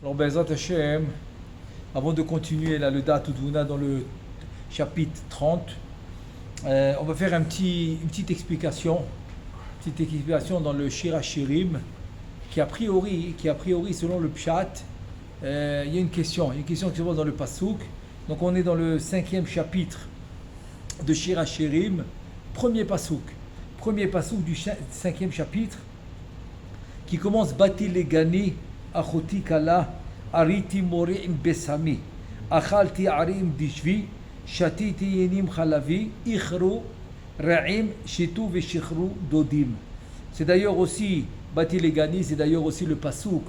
Alors, Bezrat Hashem, avant de continuer là, le Dat Udvuna dans le chapitre 30, on va faire une petite explication dans le Shir HaShirim, qui a priori, selon le Pshat, il y a une question qui se pose dans le Pasuk. Donc, on est dans le 5e chapitre de Shir HaShirim, premier Pasuk du 5e chapitre, qui commence Bati Legani Achoti Kala Ariti Morim Besami Achalti Arim Dishvi Shatiti Yenim Khalavi Ichru Ra'im Shitu Veshichru Dodim. C'est d'ailleurs aussi Bati Legani, c'est d'ailleurs aussi le pasuk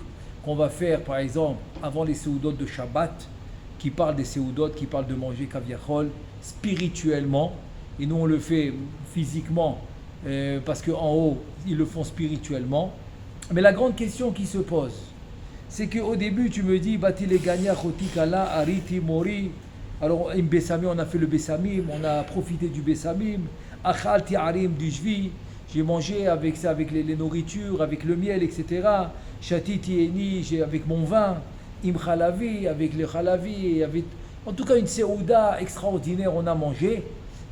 qu'on va faire par exemple avant les Seudot de Shabbat, qui parle des Seudot, qui parle de manger kaviachol spirituellement, et nous on le fait physiquement parce qu'en haut ils le font spirituellement. Mais la grande question qui se pose, c'est qu'au début tu me dis Bati Legani Achoti Kala Ariti Mori. Alors im Bessamim, on a fait le Bessamim, on a profité du Bessamim. Achalti Arim Dishvi, j'ai mangé avec ça, avec les nourritures, avec le miel, etc. Shatiti Eni, j'ai avec mon vin. Im Khalavi, avec le Khalavi, avec... En tout cas une Seouda extraordinaire, on a mangé.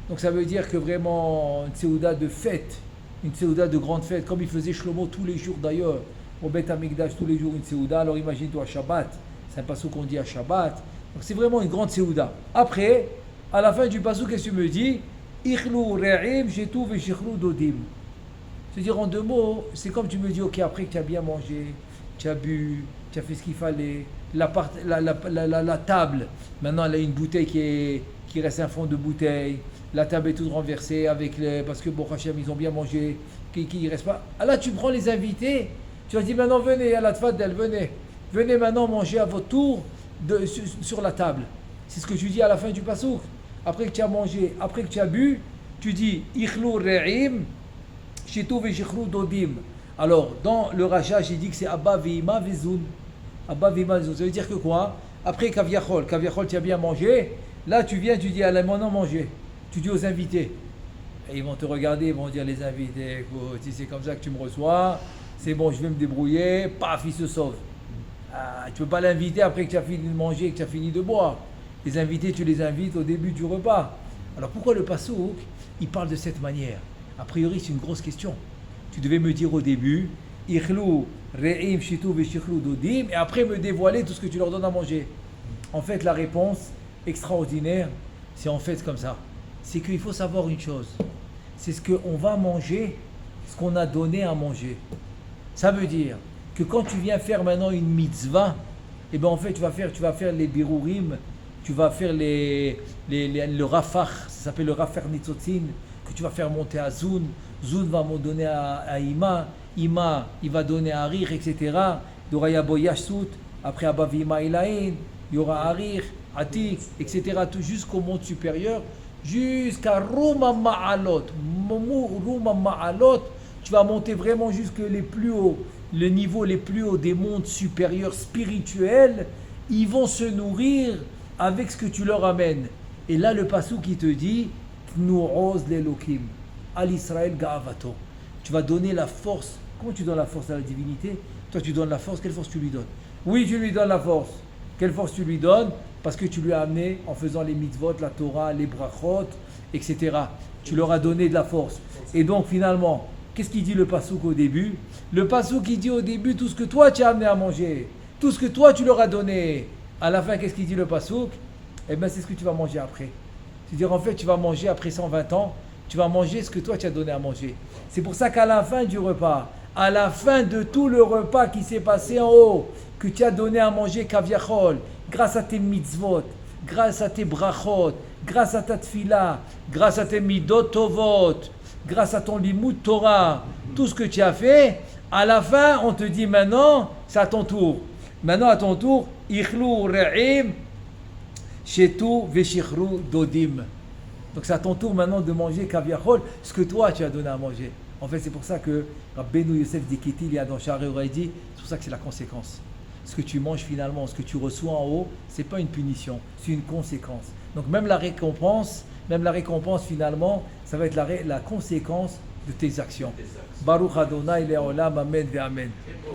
Donc ça veut dire que vraiment une Seouda de fête, une Seouda de grande fête, comme il faisait Shlomo tous les jours d'ailleurs, au Beth Amikdash tous les jours une Seouda. Alors imagine-toi à Shabbat, c'est un passouk qu'on dit à Shabbat. Donc c'est vraiment une grande Seouda. Après, à la fin du passouk, qu'est-ce que tu me dis? Ichlu re'im shetu veshichru dodim. C'est-à-dire en deux mots, c'est comme tu me dis, ok, après que tu as bien mangé, tu as bu, tu as fait ce qu'il fallait, la table, maintenant elle a une bouteille qui reste un fond de bouteille, la table est toute renversée parce que bon, Hachem, ils ont bien mangé, qui reste pas. Ah là, tu prends les invités, tu vas dire maintenant venez à la tfadel, venez maintenant manger à votre tour sur la table. C'est ce que tu dis à la fin du pasouk. Après que tu as mangé, après que tu as bu, tu dis ichlu re'im shitu veshichru dodim. Alors dans le Raja, j'ai dit que c'est Abba Veima Vezun. Abba Veima Vezun. Ça veut dire que quoi? Après Kaviachol, tu as bien mangé. Là tu viens, tu dis allez maintenant manger. Tu dis aux invités. Et ils vont te regarder, ils vont dire les invités, écoute, si c'est comme ça que tu me reçois, c'est bon, je vais me débrouiller. Paf, il se sauve. Tu ne peux pas l'inviter après que tu as fini de manger, que tu as fini de boire. Les invités, tu les invites au début du repas. Alors pourquoi le pasouk, il parle de cette manière? A priori, c'est une grosse question. Tu devais me dire au début, Ichlu, Re'im, Shitu, Veshichlu, Dodim, et après me dévoiler tout ce que tu leur donnes à manger. En fait, la réponse extraordinaire, c'est en fait comme ça. C'est qu'il faut savoir une chose. C'est ce qu'on va manger, ce qu'on a donné à manger. Ça veut dire que quand tu viens faire maintenant une mitzvah, et bien en fait tu vas faire les birurim, tu vas faire le rafach, ça s'appelle le rafach nitzotzin, que tu vas faire monter à Zun va me donner à Ima, il va donner à Arir, etc. Il y aura Yabo Yashsut, après Abba Vima Ilaïn, il y aura Arir, Atik, etc. Tout jusqu'au monde supérieur, jusqu'à Ruma Ma'alot. Ruma Ma'alot, tu vas monter vraiment jusque les plus hauts, le niveau les plus hauts des mondes supérieurs spirituels. Ils vont se nourrir avec ce que tu leur amènes. Et là, le passouk qui te dit Tnu'oz l'Elokim, Al Israël Ga'avato. Tu vas donner la force. Comment tu donnes la force à la divinité? Toi, tu donnes la force. Quelle force tu lui donnes? Oui, tu lui donnes la force. Quelle force tu lui donnes? Parce que tu lui as amené en faisant les mitzvot, la Torah, les brachot, etc. Tu leur as donné de la force. Et donc, finalement, qu'est-ce qu'il dit le passouk au début? Le passouk qui dit au début tout ce que toi tu as amené à manger, tout ce que toi tu leur as donné. À la fin, qu'est-ce qu'il dit le passouk? Eh bien, c'est ce que tu vas manger après. C'est-à-dire, en fait, tu vas manger après 120 ans, tu vas manger ce que toi tu as donné à manger. C'est pour ça qu'à la fin du repas, à la fin de tout le repas qui s'est passé en haut, que tu as donné à manger kaviachol, grâce à tes mitzvot, grâce à tes brachot, grâce à ta tfila, grâce à tes midot tovot, grâce à ton limud Torah, tout ce que tu as fait, à la fin, on te dit maintenant, c'est à ton tour. Maintenant, à ton tour, ichlu re'im, shetu veshichru dodim. Donc c'est à ton tour maintenant de manger kaviachol, ce que toi tu as donné à manger. En fait, c'est pour ça que Rabbeinu Yosef Dikiti, il y a dans Sha'arei Oraidi, c'est pour ça que c'est la conséquence. Ce que tu manges finalement, ce que tu reçois en haut, c'est pas une punition, c'est une conséquence. Donc même la récompense finalement, ça va être la conséquence de tes actions. Baruch Adonai Le'olam, Amen ve Amen.